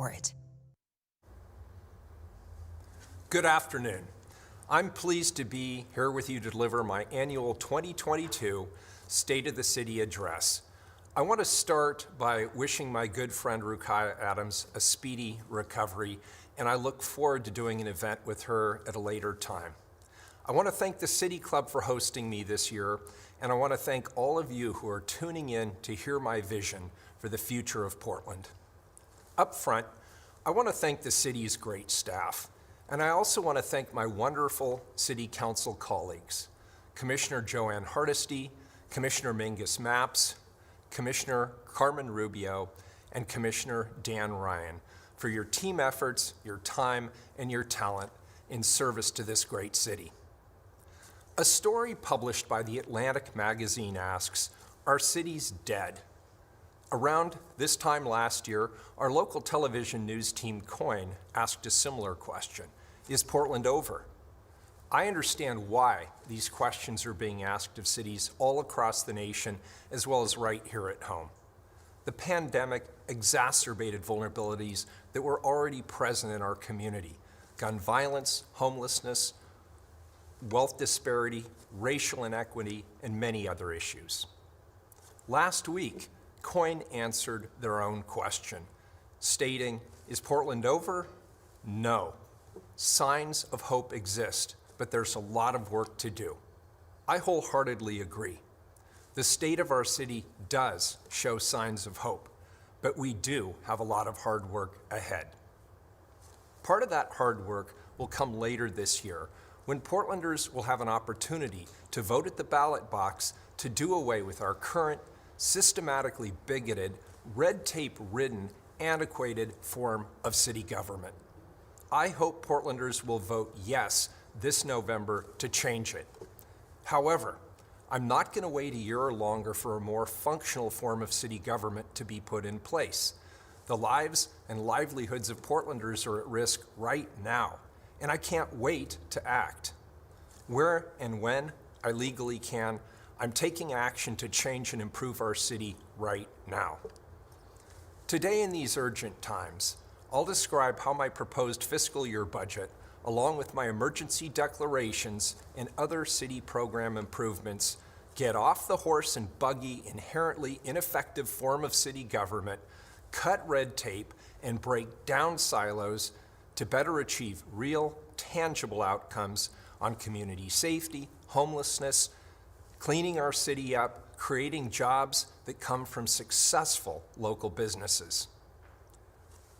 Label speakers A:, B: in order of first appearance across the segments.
A: for it.
B: Good afternoon. I'm pleased to be here with you to deliver my annual 2022 State of the City address. I want to start by wishing my good friend Rukiah Adams a speedy recovery, and I look forward to doing an event with her at a later time. I want to thank the City Club for hosting me this year, and I want to thank all of you who are tuning in to hear my vision for the future of Portland. Up front, I want to thank the city's great staff, and I also want to thank my wonderful City Council colleagues, Commissioner Joanne Hardesty, Commissioner Mingus Mapps, Commissioner Carmen Rubio, and Commissioner Dan Ryan for your team efforts, your time, and your talent in service to this great city. A story published by The Atlantic magazine asks, "Our city's dead?" Around this time last year, our local television news team KOIN asked a similar question: is Portland over? I understand why these questions are being asked of cities all across the nation, as well as right here at home. The pandemic exacerbated vulnerabilities that were already present in our community: gun violence, homelessness, wealth disparity, racial inequity, and many other issues. Last week, KOIN answered their own question, stating, "Is Portland over? No. Signs of hope exist, but there's a lot of work to do." I wholeheartedly agree. The state of our city does show signs of hope, but we do have a lot of hard work ahead. Part of that hard work will come later this year, when Portlanders will have an opportunity to vote at the ballot box to do away with our current systematically bigoted, red tape-ridden, antiquated form of city government. I hope Portlanders will vote yes this November to change it. However, I'm not going to wait a year longer for a more functional form of city government to be put in place. The lives and livelihoods of Portlanders are at risk right now, and I can't wait to act. Where and when I legally can, I'm taking action to change and improve our city right now. Today, in these urgent times, I'll describe how my proposed fiscal year budget, along with my emergency declarations and other city program improvements, get off the horse and buggy, inherently ineffective form of city government, cut red tape, and break down silos to better achieve real, tangible outcomes on community safety, homelessness, cleaning our city up, creating jobs that come from successful local businesses.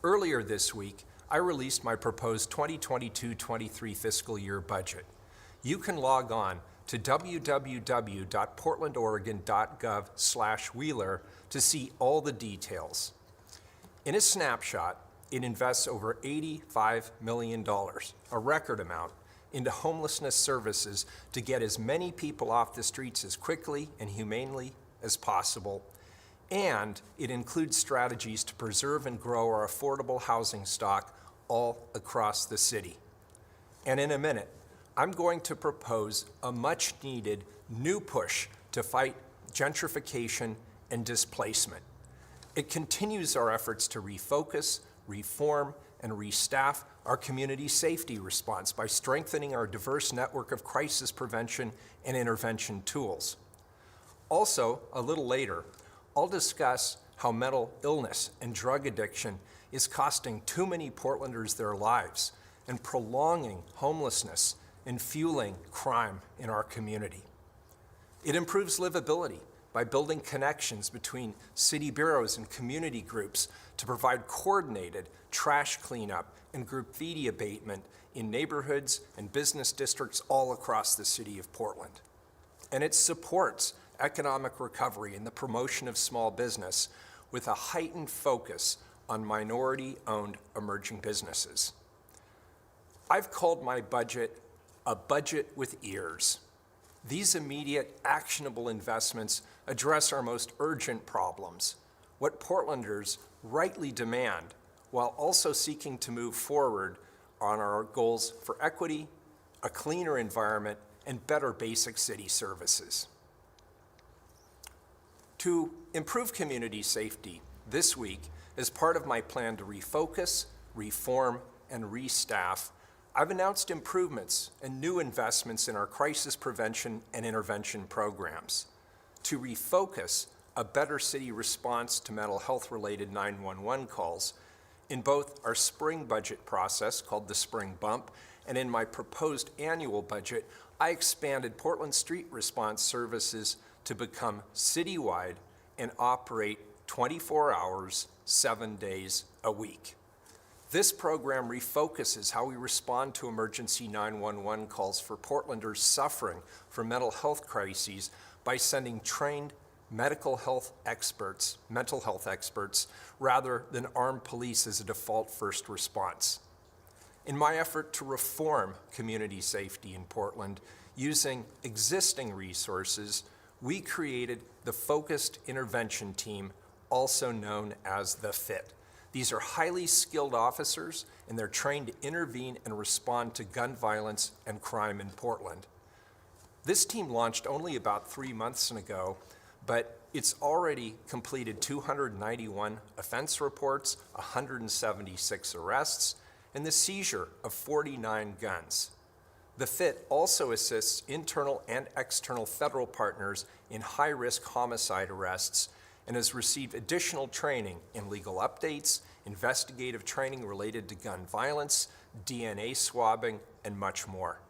B: Earlier this week, I released my proposed 2022-23 fiscal year budget. You can log on to www.portlandoregon.gov/Wheeler to see all the details. In a snapshot, it invests over $85 million, a record amount, into homelessness services to get as many people off the streets as quickly and humanely as possible. And it includes strategies to preserve and grow our affordable housing stock all across the city. And in a minute, I'm going to propose a much-needed new push to fight gentrification and displacement. It continues our efforts to refocus, reform, and restaff our community safety response by strengthening our diverse network of crisis prevention and intervention tools. Also, a little later, I'll discuss how mental illness and drug addiction is costing too many Portlanders their lives and prolonging homelessness and fueling crime in our community. It improves livability by building connections between city bureaus and community groups to provide coordinated trash cleanup and graffiti abatement in neighborhoods and business districts all across the city of Portland. And it supports economic recovery and the promotion of small business with a heightened focus on minority-owned emerging businesses. I've called my budget a budget with ears. These immediate, actionable investments address our most urgent problems, what Portlanders rightly demand, while also seeking to move forward on our goals for equity, a cleaner environment, and better basic city services. To improve community safety, this week, As part of my plan to refocus, reform, and restaff, I've announced improvements and new investments in our crisis prevention and intervention programs. To refocus a better city response to mental health-related 911 calls, in both our spring budget process, called the Spring Bump, and in my proposed annual budget, I expanded Portland Street Response Services to become citywide and operate 24 hours, 7 days a week. This program refocuses how we respond to emergency 911 calls for Portlanders suffering from mental health crises by sending trained mental health experts, rather than armed police as a default first response. In my effort to reform community safety in Portland, using existing resources, we created the Focused Intervention Team, also known as the FIT. These are highly skilled officers, and they're trained to intervene and respond to gun violence and crime in Portland. This team launched only about 3 months ago, but it's already completed 291 offense reports, 176 arrests, and the seizure of 49 guns. The FIT also assists internal and external federal partners in high-risk homicide arrests and has received additional training in legal updates, investigative training related to gun violence, DNA swabbing, and much more.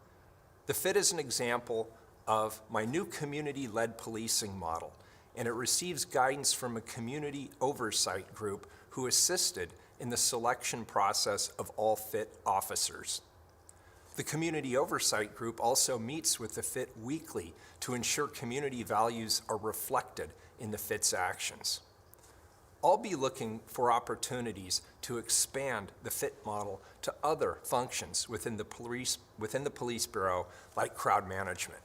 B: The FIT is an example of my new community-led policing model, and it receives guidance from a community oversight group who assisted in the selection process of all FIT officers. The community oversight group also meets with the FIT weekly to ensure community values are reflected in the FIT's actions. I'll be looking for opportunities to expand the FIT model to other functions within the police bureau, like crowd management.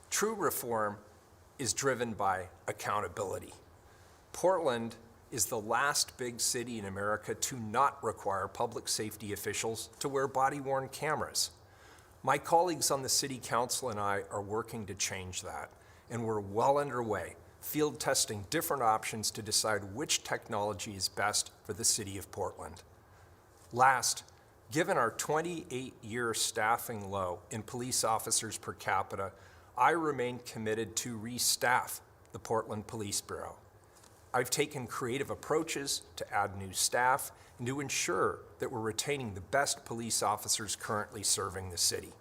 B: True reform is driven by accountability. Portland is the last big city in America to not require public safety officials to wear body-worn cameras. My colleagues on the City Council and I are working to change that, and we're well underway, field testing different options to decide which technology is best for the City of Portland. Last, given our 28-year staffing low in police officers per capita, I remain committed to restaff the Portland Police Bureau. I've taken creative approaches to add new staff and to ensure that we're retaining the best police officers currently serving the city.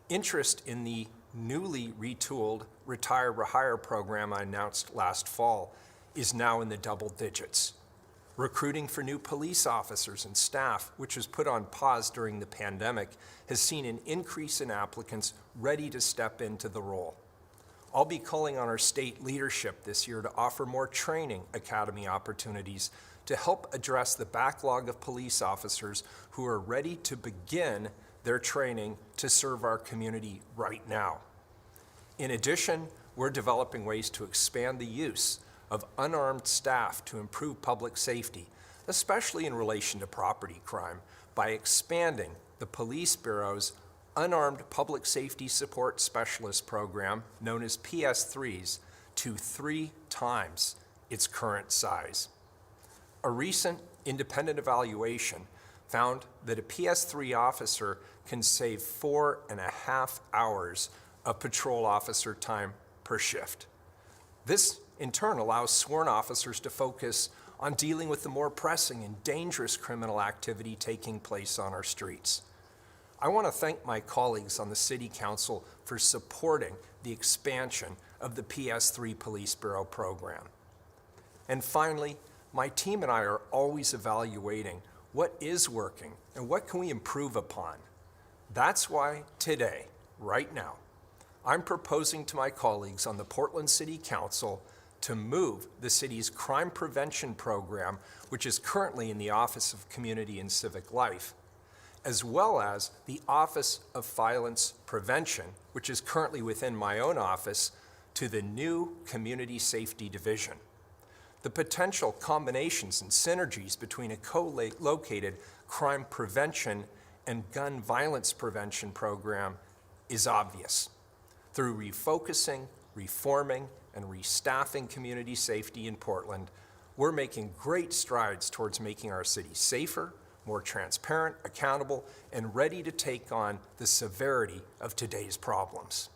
B: Interest in the newly retooled Retire Rehire program I announced last fall is now in the double digits. Recruiting for new police officers and staff, which was put on pause during the pandemic, has seen an increase in applicants ready to step into the role. I'll be calling on our state leadership this year to offer more training academy opportunities to help address the backlog of police officers who are ready to begin their training to serve our community right now. In addition, we're developing ways to expand the use of unarmed staff to improve public safety, especially in relation to property crime, by expanding the Police Bureau's Unarmed Public Safety Support Specialist program, known as PS3s, to 3 times its current size. A recent independent evaluation found that a PS3 officer can save 4.5 hours of patrol officer time per shift. This, in turn, allows sworn officers to focus on dealing with the more pressing and dangerous criminal activity taking place on our streets. I want to thank my colleagues on the City Council for supporting the expansion of the PS3 Police Bureau program. And finally, my team and I are always evaluating what is working and what can we improve upon. That's why today, right now, I'm proposing to my colleagues on the Portland City Council to move the city's crime prevention program, which is currently in the Office of Community and Civic Life, as well as the Office of Violence Prevention, which is currently within my own office, to the new Community Safety Division. The potential combinations and synergies between a co-located crime prevention and gun violence prevention program is obvious. Through refocusing, reforming, and restaffing community safety in Portland, we're making great strides towards making our city safer, more transparent, accountable, and ready to take on the severity of today's problems.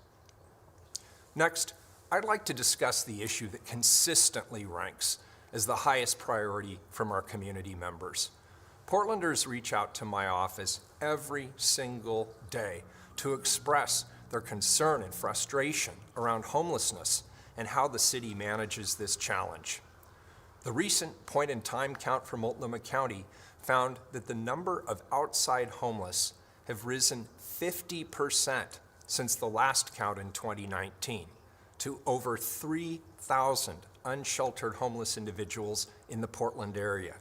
B: Next, I'd like to discuss the issue that consistently ranks as the highest priority from our community members. Portlanders reach out to my office every single day to express their concern and frustration around homelessness and how the city manages this challenge. The recent point-in-time count for Multnomah County found that the number of outside homeless have risen 50% since the last count in 2019 to over 3,000 unsheltered homeless individuals in the Portland area.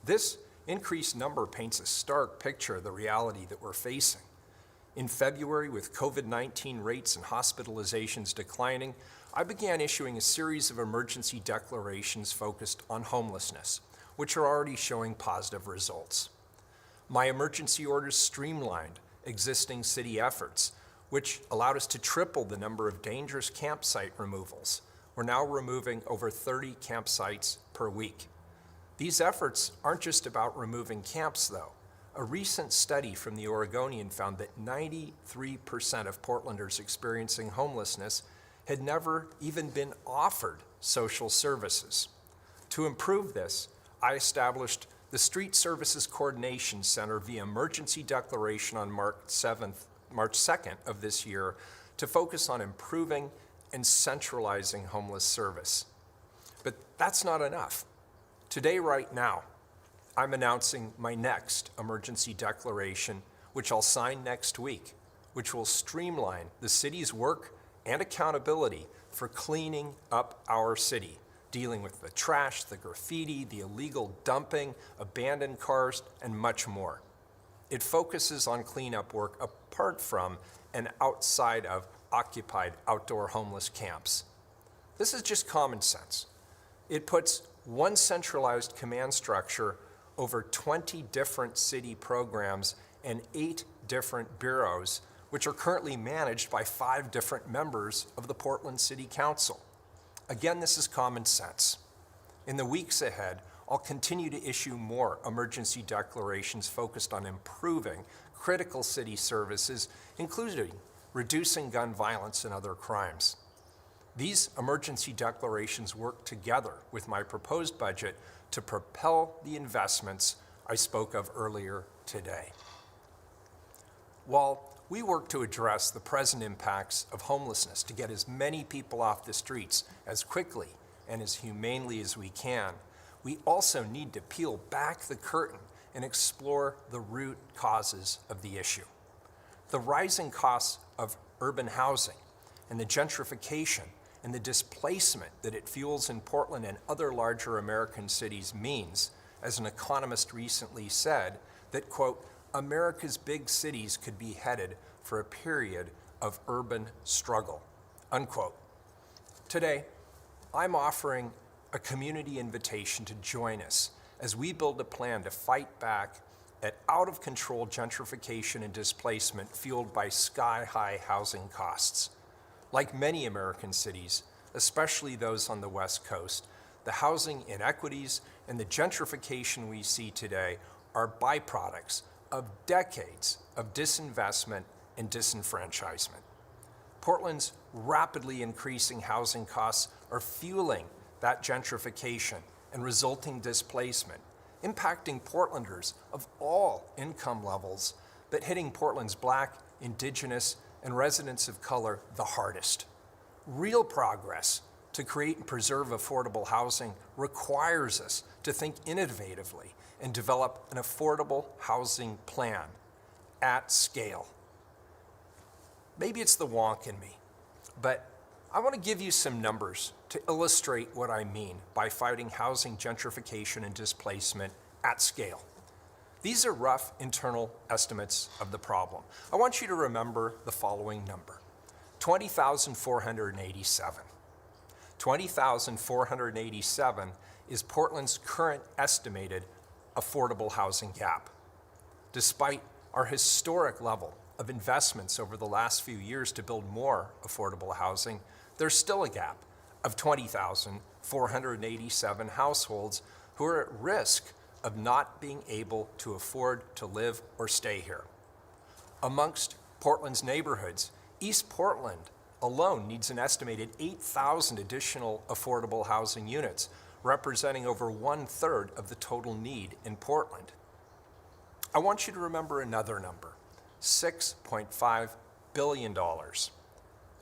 B: This increased number paints a stark picture of the reality that we're facing. In February, with COVID-19 rates and hospitalizations declining, I began issuing a series of emergency declarations focused on homelessness, which are already showing positive results. My emergency orders streamlined existing city efforts, which allowed us to triple the number of dangerous campsite removals. We're now removing over 30 campsites per week. These efforts aren't just about removing camps, though. A recent study from the Oregonian found that 93% of Portlanders experiencing homelessness had never even been offered social services. To improve this, I established the Street Services Coordination Center via emergency declaration on March 2nd of this year to focus on improving and centralizing homeless service. But that's not enough. Today, right now, I'm announcing my next emergency declaration, which I'll sign next week, which will streamline the city's work and accountability for cleaning up our city, dealing with the trash, the graffiti, the illegal dumping, abandoned cars, and much more. It focuses on cleanup work apart from and outside of occupied outdoor homeless camps. This is just common sense. It puts one centralized command structure over 20 different city programs and 8 different bureaus, which are currently managed by 5 different members of the Portland City Council. Again, this is common sense. In the weeks ahead, I'll continue to issue more emergency declarations focused on improving critical city services, including reducing gun violence and other crimes. These emergency declarations work together with my proposed budget to propel the investments I spoke of earlier today. While we work to address the present impacts of homelessness to get as many people off the streets as quickly and as humanely as we can, we also need to peel back the curtain and explore the root causes of the issue. The rising costs of urban housing and the gentrification and the displacement that it fuels in Portland and other larger American cities means, as an economist recently said, that, quote, America's big cities could be headed for a period of urban struggle, unquote. Today, I'm offering a community invitation to join us as we build a plan to fight back at out-of-control gentrification and displacement fueled by sky-high housing costs. Like many American cities, especially those on the West Coast, the housing inequities and the gentrification we see today are byproducts of decades of disinvestment and disenfranchisement. Portland's rapidly increasing housing costs are fueling that gentrification and resulting displacement, impacting Portlanders of all income levels, but hitting Portland's Black, Indigenous, and residents of color the hardest. Real progress to create and preserve affordable housing requires us to think innovatively and develop an affordable housing plan at scale. Maybe it's the wonk in me, but I want to give you some numbers to illustrate what I mean by fighting housing gentrification and displacement at scale. These are rough internal estimates of the problem. I want you to remember the following number: 20,487. 20,487 is Portland's current estimated affordable housing gap. Despite our historic level of investments over the last few years to build more affordable housing, there's still a gap of 20,487 487 households who are at risk of not being able to afford to live or stay here. Amongst Portland's neighborhoods, East Portland alone needs an estimated 8,000 additional affordable housing units, representing over 1/3 of the total need in Portland. I want you to remember another number, $6.5 billion.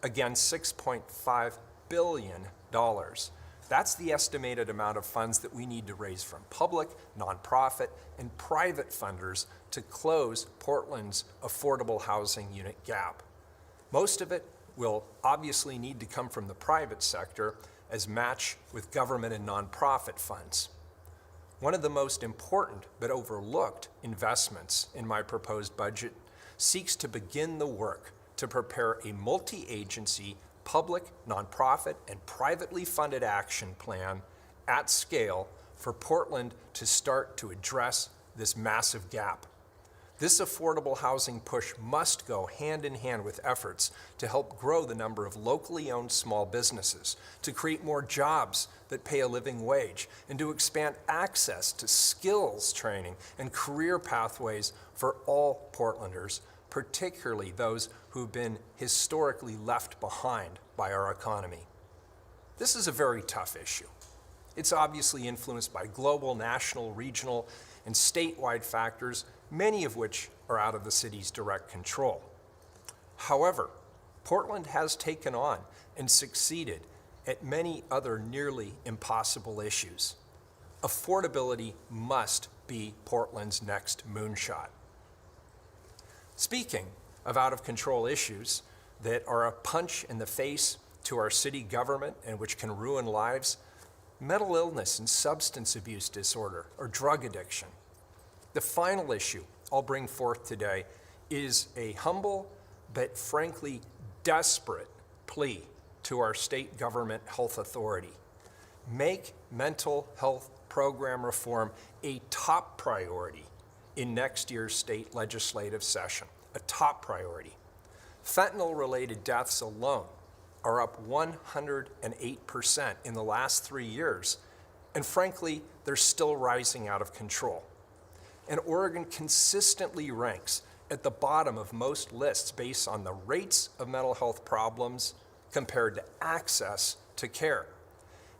B: Again, $6.5 billion. That's the estimated amount of funds that we need to raise from public, nonprofit, and private funders to close Portland's affordable housing unit gap. Most of it will obviously need to come from the private sector as match with government and nonprofit funds. One of the most important but overlooked investments in my proposed budget seeks to begin the work to prepare a multi-agency, public, nonprofit, and privately funded action plan at scale for Portland to start to address this massive gap. This affordable housing push must go hand in hand with efforts to help grow the number of locally owned small businesses, to create more jobs that pay a living wage, and to expand access to skills training and career pathways for all Portlanders, particularly those who've been historically left behind by our economy. This is a very tough issue. It's obviously influenced by global, national, regional, and statewide factors, many of which are out of the city's direct control. However, Portland has taken on and succeeded at many other nearly impossible issues. Affordability must be Portland's next moonshot. Speaking of out-of-control issues that are a punch in the face to our city government and which can ruin lives, mental illness and substance abuse disorder or drug addiction. The final issue I'll bring forth today is a humble but frankly desperate plea to our state government health authority. Make mental health program reform a top priority in next year's state legislative session, a top priority. Fentanyl-related deaths alone are up 108% in the last 3 years, and frankly, they're still rising out of control. And Oregon consistently ranks at the bottom of most lists based on the rates of mental health problems compared to access to care.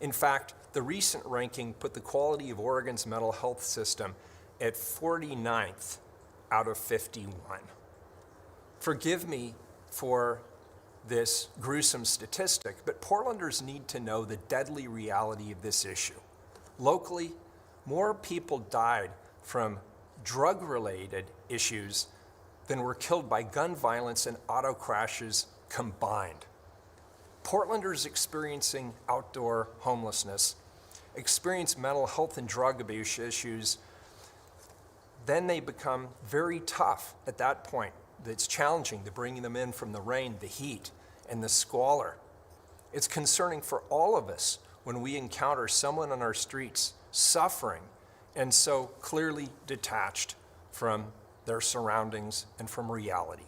B: In fact, the recent ranking put the quality of Oregon's mental health system at 49th out of 51. Forgive me for this gruesome statistic, but Portlanders need to know the deadly reality of this issue. Locally, more people died from drug-related issues than were killed by gun violence and auto crashes combined. Portlanders experiencing outdoor homelessness experience mental health and drug abuse issues. Then they become very tough at that point. It's challenging to bring them in from the rain, the heat, and the squalor. It's concerning for all of us when we encounter someone on our streets suffering and so clearly detached from their surroundings and from reality.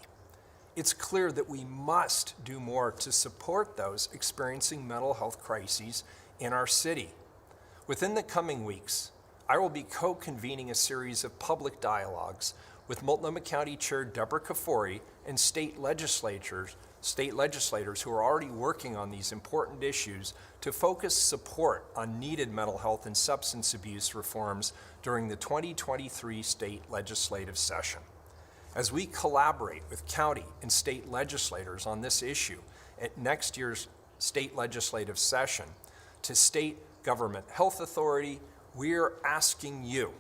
B: It's clear that we must do more to support those experiencing mental health crises in our city. Within the coming weeks, I will be co-convening a series of public dialogues with Multnomah County Chair Deborah Kafori and state legislators who are already working on these important issues to focus support on needed mental health and substance abuse reforms during the 2023 state legislative session. As we collaborate with county and state legislators on this issue at next year's state legislative session, to State Government Health Authority, we're asking you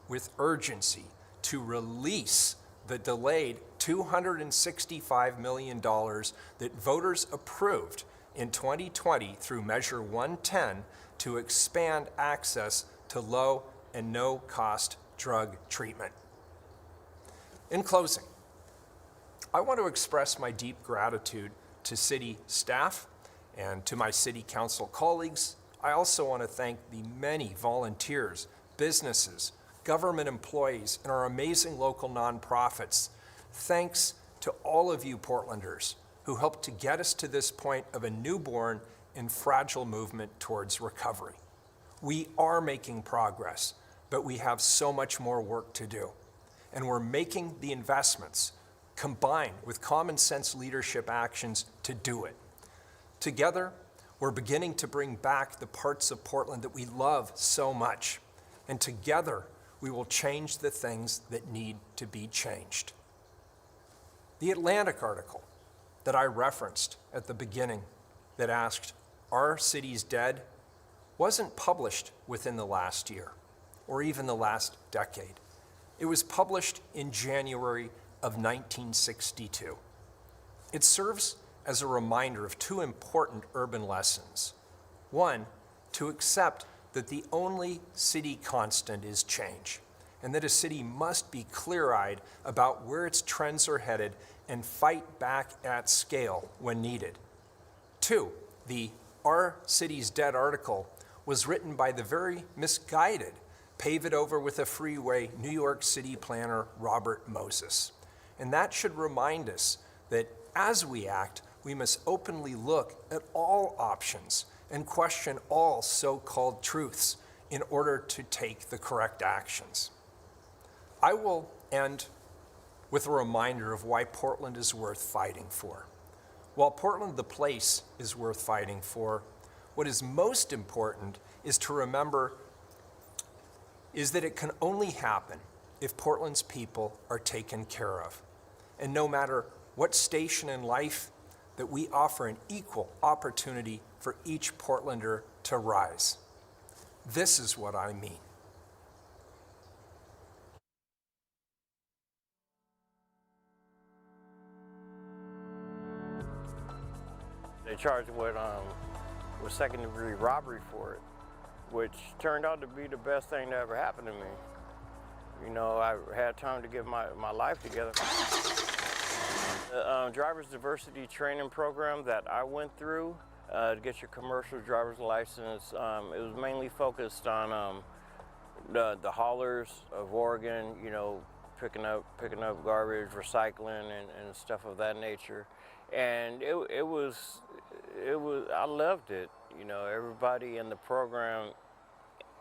B: with urgency to release the delayed $265 million that voters approved in 2020 through Measure 110 to expand access to low and no-cost drug treatment. In closing, I want to express my deep gratitude to city staff and to my city council colleagues. I also want to thank the many volunteers, businesses, government employees, and our amazing local nonprofits. Thanks to all of you Portlanders who helped to get us to this point of a newborn and fragile movement towards recovery. We are making progress, but we have so much more work to do. And we're making the investments, combined with common sense leadership actions, to do it. Together, we're beginning to bring back the parts of Portland that we love so much. And together, we will change the things that need to be changed. The Atlantic article that I referenced at the beginning that asked, "Are cities dead?" wasn't published within the last year or even the last decade. It was published in January of 1962. It serves as a reminder of two important urban lessons. One, to accept that the only city constant is change, and that a city must be clear-eyed about where its trends are headed and fight back at scale when needed. Two, the "Are Cities Dead" article was written by the very misguided, pave it over with a freeway New York City planner Robert Moses. And that should remind us that as we act, we must openly look at all options and question all so-called truths in order to take the correct actions. I will end with a reminder of why Portland is worth fighting for. While Portland the place is worth fighting for, what is most important is to remember is that it can only happen if Portland's people are taken care of. And no matter what station in life, that we offer an equal opportunity for each Portlander to rise. This is what I mean.
A: They charged me with second-degree robbery for it, which turned out to be the best thing that ever happened to me. You know, I had time to get my life together. The driver's diversity training program that I went through to get your commercial driver's license, it was mainly focused on the haulers of Oregon, you know, picking up garbage, recycling, and stuff of that nature. And it was I loved it. You know, everybody in the program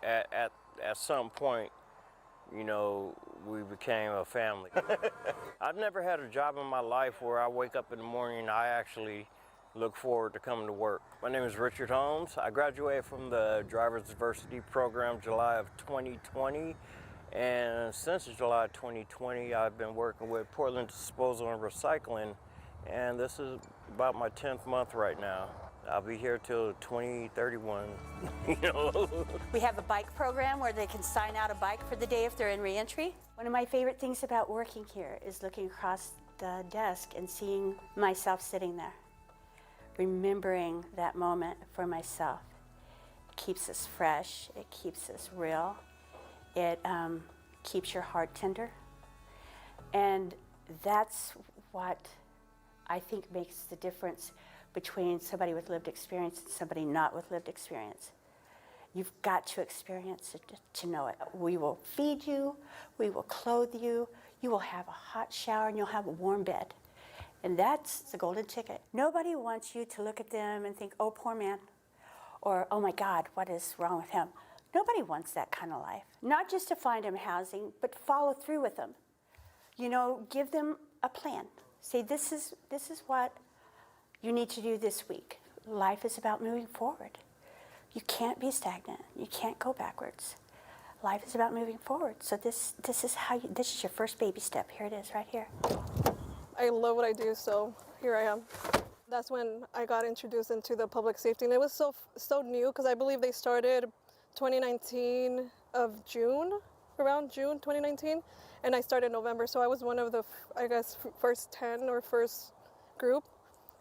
A: at some point, you know, we became a family. I've never had a job in my life where I wake up in the morning and I actually look forward to coming to work. My name is Richard Holmes. I graduated from the Driver's Diversity Program July of 2020. And since July 2020, I've been working with Portland Disposal and Recycling. And this is about my 10th month right now. I'll be here till 2031, you know.
C: We have a bike program where they can sign out a bike for the day if they're in reentry. One of my favorite things about working here is looking across the desk and seeing myself sitting there, remembering that moment for myself. It keeps us fresh, it keeps us real, it keeps your heart tender. And that's what I think makes the difference between somebody with lived experience and somebody not with lived experience. You've got to experience it to know it. We will feed you, we will clothe you, you will have a hot shower, and you'll have a warm bed. And that's the golden ticket. Nobody wants you to look at them and think, oh, poor man, or oh my God, what is wrong with him? Nobody wants that kind of life. Not just to find them housing, but follow through with them. You know, give them a plan. Say, this is what you need to do this week. Life is about moving forward. You can't be stagnant. You can't go backwards. Life is about moving forward. So this is your first baby step. Here it is, right here.
D: I love what I do, so here I am. That's when I got introduced into the public safety, and it was so new because I believe they started 2019 of June, around June 2019, and I started in November. So I was one of the, I guess, first 10 or first group,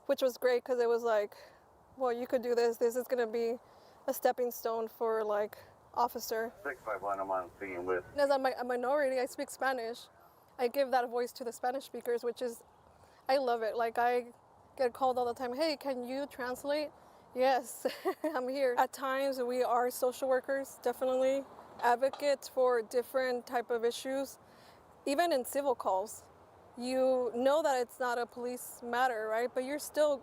D: which was great because it was like, well, you could do this. This is going to be a stepping stone for like officer.
E: 651, I'm speaking with.
D: As a minority, I speak Spanish. I give that voice to the Spanish speakers, which is, I love it. Like I get called all the time, hey, can you translate? Yes, I'm here. At times we are social workers, definitely advocates for different type of issues. Even in civil calls, you know that it's not a police matter, right? But you're still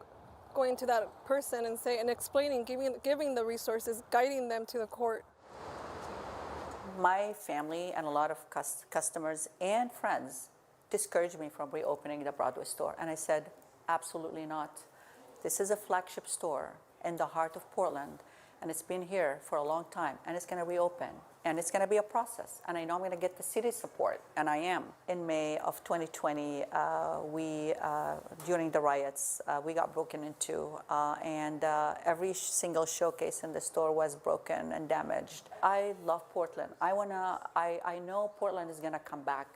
D: going to that person and explaining, giving the resources, guiding them to the court.
F: My family and a lot of customers and friends discouraged me from reopening the Broadway store. And I said, absolutely not. This is a flagship store in the heart of Portland, and it's been here for a long time, and it's going to reopen. And it's going to be a process, and I know I'm going to get the city's support, and I am. In May of 2020, during the riots, we got broken into, and every single showcase in the store was broken and damaged. I love Portland. I know Portland is going to come back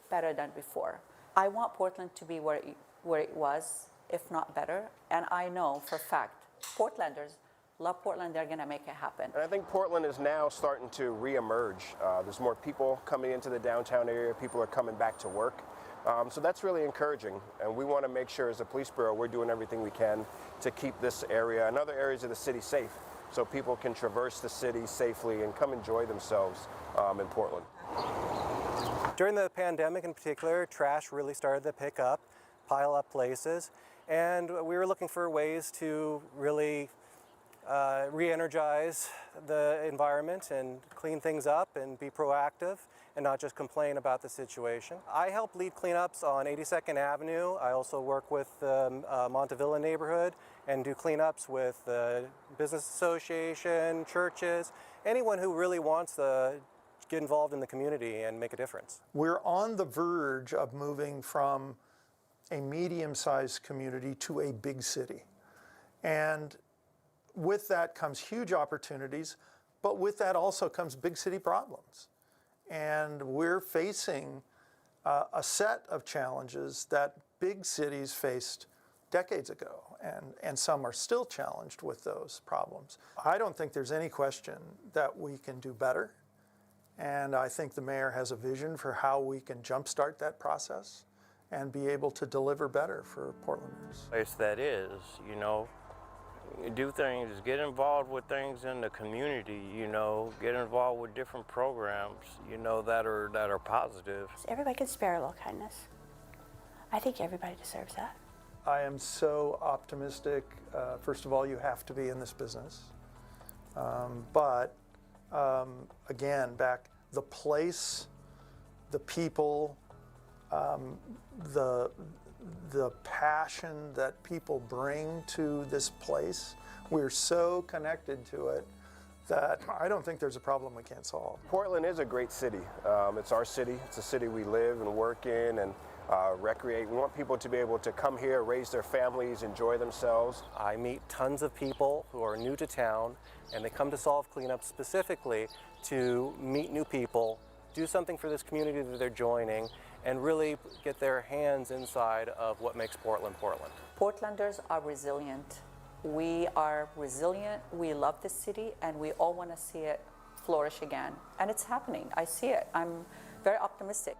F: better than before. I want Portland to be where it was, if not better, and I know for a fact, Portlanders love Portland, they're going to make it happen.
G: And I think Portland is now starting to reemerge. There's more people coming into the downtown area. People are coming back to work. So that's really encouraging. And we want to make sure as a police bureau, we're doing everything we can to keep this area and other areas of the city safe so people can traverse the city safely and come enjoy themselves in Portland.
H: During the pandemic in particular, trash really started to pick up, pile up places. And we were looking for ways to really re-energize the environment and clean things up and be proactive and not just complain about the situation. I help lead cleanups on 82nd Avenue. I also work with the Montevilla neighborhood and do cleanups with the business association, churches, anyone who really wants to get involved in the community and make a difference.
I: We're on the verge of moving from a medium-sized community to a big city. And with that comes huge opportunities, but with that also comes big city problems. And we're facing a set of challenges that big cities faced decades ago, and some are still challenged with those problems. I don't think there's any question that we can do better, and I think the mayor has a vision for how we can jumpstart that process and be able to deliver better for Portlanders.
A: Place that is, you know, do things, get involved with things in the community, you know, get involved with different programs, you know, that are positive.
C: Everybody can spare a little kindness. I think everybody deserves that.
I: I am so optimistic. First of all, you have to be in this business. But again, back, the place, the people, the passion that people bring to this place, we're so connected to it that I don't think there's a problem we can't solve.
G: Portland is a great city. It's our city. It's a city we live and work in and recreate. We want people to be able to come here, raise their families, enjoy themselves.
H: I meet tons of people who are new to town, and they come to Solve Cleanup specifically to meet new people, do something for this community that they're joining, and really get their hands inside of what makes Portland, Portland.
F: Portlanders are resilient. We are resilient, we love this city, and we all want to see it flourish again. And it's happening, I see it. I'm very optimistic.